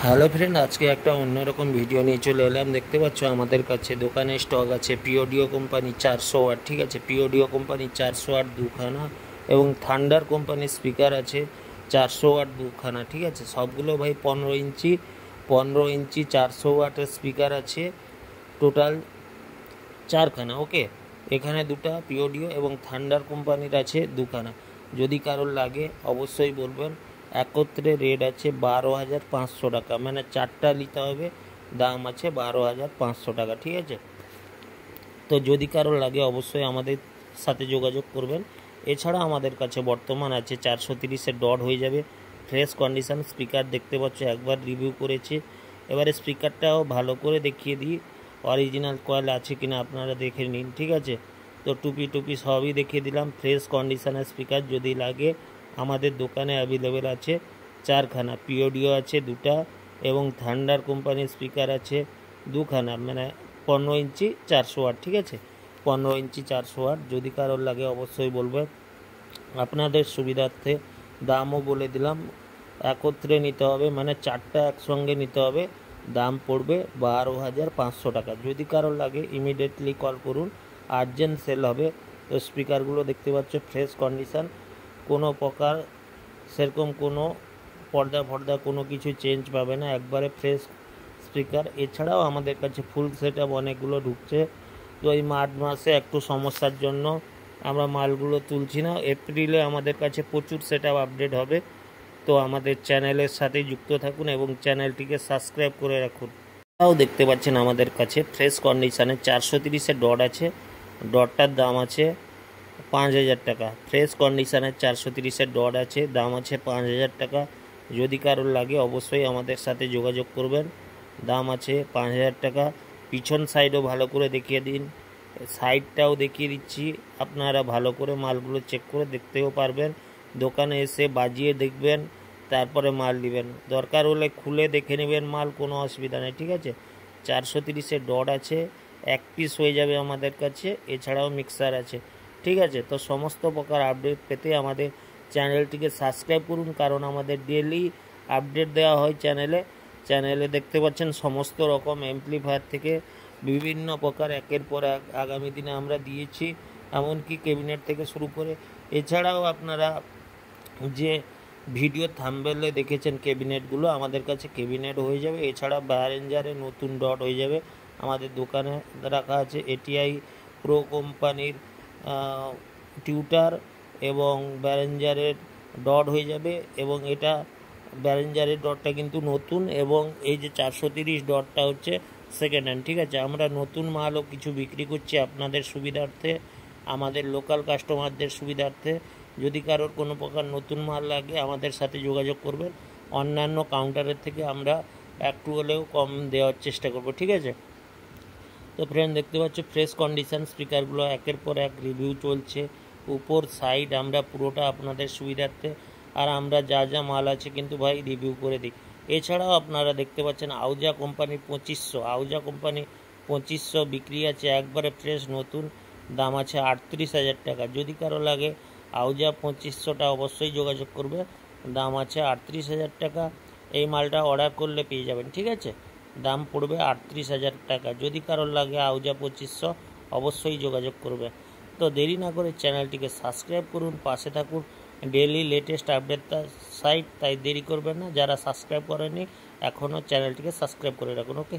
Hello friend, আজকে একটা অন্যরকম ভিডিও নিয়ে চলে এলাম। দেখতে পাচ্ছ আমাদের কাছে দোকানে স্টক আছে পিওডিও কোম্পানি 400 ওয়াট, ঠিক আছে। পিওডিও কোম্পানি 400 ওয়াট দুখানা এবং থান্ডার কোম্পানির স্পিকার আছে 400 ওয়াট দুখানা, ঠিক আছে। সবগুলো ভাই 15 ইঞ্চি 400 ওয়াটের স্পিকার আছে টোটাল চারখানা। ওকে, এখানে দুটা পিওডিও এবং থান্ডার কোম্পানির আছে দুখানা। যদি কারোর লাগে অবশ্যই বলবেন। একত্রে রেট আছে 12,500 টাকা, মানে চারটা নিতে হবে, দাম আছে 12,500 টাকা, ঠিক আছে। তো যদি কারোর লাগে অবশ্যই আমাদের সাথে যোগাযোগ করবেন। এছাড়া আমাদের কাছে বর্তমান আছে 430-এর ডট হয়ে যাবে, ফ্রেশ কন্ডিশন স্পিকার। দেখতে পাচ্ছ একবার রিভিউ করেছে, এবারে স্পিকারটাও ভালো করে দেখিয়ে দিই অরিজিনাল কয়েল আছে কিনা আপনারা দেখে নিন, ঠিক আছে। তো টুপি সবই দেখিয়ে দিলাম। ফ্রেশ কন্ডিশনের স্পিকার যদি লাগে আমাদের দোকানে অ্যাভেলেবেল আছে চারখানা। পিওডিও আছে দুটা এবং থান্ডার কোম্পানির স্পিকার আছে দুখানা, মানে 15 ইঞ্চি 400 ওয়াট, ঠিক আছে। 15 ইঞ্চি 400 ওয়াট যদি কারোর লাগে অবশ্যই বলবেন। আপনাদের সুবিধার্থে দামও বলে দিলাম, একত্রে নিতে হবে, মানে চারটা একসঙ্গে নিতে হবে, দাম পড়বে 12,500 টাকা। যদি কারোর লাগে ইমিডিয়েটলি কল করুন, আর্জেন্ট সেল হবে। তো স্পিকারগুলো দেখতে পাচ্ছ ফ্রেশ কন্ডিশান, কোনো প্রকার সেরকম কোনো পর্দা কোনো কিছু চেঞ্জ পাবে না, একবারে ফ্রেশ স্পিকার। এছাড়াও আমাদের কাছে ফুল সেট আপ অনেকগুলো ঢুকছে। তো এই মার্চ মাসে একটু সমস্যার জন্য আমরা মালগুলো তুলছি না। এপ্রিলে আমাদের কাছে প্রচুর সেট আপ আপডেট হবে। তো আমাদের চ্যানেলের সাথেই যুক্ত থাকুন এবং চ্যানেলটিকে সাবস্ক্রাইব করে রাখুন। তাও দেখতে পাচ্ছেন আমাদের কাছে ফ্রেশ কন্ডিশানে 430-এর ডট আছে, ডটটার দাম আছে 5,000 টাকা। ফ্রেশ কন্ডিশানের 430-এর ডট আছে, দাম আছে 5,000 টাকা। যদি কারোর লাগে অবশ্যই আমাদের সাথে যোগাযোগ করবেন, দাম আছে 5,000 টাকা। পিছন সাইডও ভালো করে দেখিয়ে দিন, সাইডটাও দেখিয়ে দিচ্ছি, আপনারা ভালো করে মালগুলো চেক করে দেখতেও পারবেন। দোকানে এসে বাজিয়ে দেখবেন, তারপরে মাল নেবেন। দরকার হলে খুলে দেখে নেবেন মাল, কোনো অসুবিধা নেই, ঠিক আছে। 430-এর ডট আছে, এক পিস হয়ে যাবে আমাদের কাছে। এছাড়াও মিক্সার আছে, ঠিক আছে। তো সমস্ত প্রকার আপডেট পেতে আমাদের চ্যানেলটিকে সাবস্ক্রাইব করুন, কারণ আমাদের ডেলি আপডেট দেওয়া হয় চ্যানেলে দেখতে পাচ্ছেন সমস্ত রকম অ্যাম্পলিফায়ার থেকে বিভিন্ন প্রকার একের পর এক আগামী দিনে আমরা দিয়েছি, এমনকি ক্যাবিনেট থেকে শুরু করে। এছাড়াও আপনারা যে ভিডিও থাম্বনেলে দেখেছেন ক্যাবিনেটগুলো, আমাদের কাছে ক্যাবিনেট হয়ে যাবে। এছাড়া ব্যারেঞ্জারে নতুন ডট হয়ে যাবে, আমাদের দোকানে রাখা আছে। এটিআই প্রো কোম্পানির টিউটার এবং ব্যারেঞ্জারের ডট হয়ে যাবে, এবং এটা ব্যারেঞ্জারের ডটটা কিন্তু নতুন, এবং এই যে 430 ডটটা হচ্ছে সেকেন্ড হ্যান্ড, ঠিক আছে। আমরা নতুন মালও কিছু বিক্রি করছি আপনাদের সুবিধার্থে, আমাদের লোকাল কাস্টমারদের সুবিধার্থে। যদি কারোর কোনো প্রকার নতুন মাল লাগে আমাদের সাথে যোগাযোগ করবেন, অন্যান্য কাউন্টারের থেকে আমরা একটু হলেও কম দেওয়ার চেষ্টা করব, ঠিক আছে। তো ফ্রেন্ড দেখতে পাচ্ছ ফ্রেশ কন্ডিশন স্পিকারগুলো একের পর এক রিভিউ চলছে, উপর সাইড আমরা পুরোটা আপনাদের সুবিধার্থে। আর আমরা যা মাল আছে কিন্তু ভাই রিভিউ করে দিই। এছাড়াও আপনারা দেখতে পাচ্ছেন আউজা কোম্পানি 2500 বিক্রি আছে, একবারে ফ্রেশ নতুন, দাম আছে 38,000 টাকা। যদি কারো লাগে আউজা 2500টা অবশ্যই যোগাযোগ করবে, দাম আছে 38,000 টাকা। এই মালটা অর্ডার করলে পেয়ে যাবেন, ঠিক আছে। দাম পড়বে 38,000 টাকা। যদি কারোর লাগে আউজা 2500 অবশ্যই যোগাযোগ করবে। তো দেরি না করে চ্যানেলটিকে সাবস্ক্রাইব করুন, পাশে থাকুন, ডেলি লেটেস্ট আপডেট সাইট, তাই দেরি করবেন না। যারা সাবস্ক্রাইব করেনি এখনও চ্যানেলটিকে সাবস্ক্রাইব করে রাখুন, ওকে।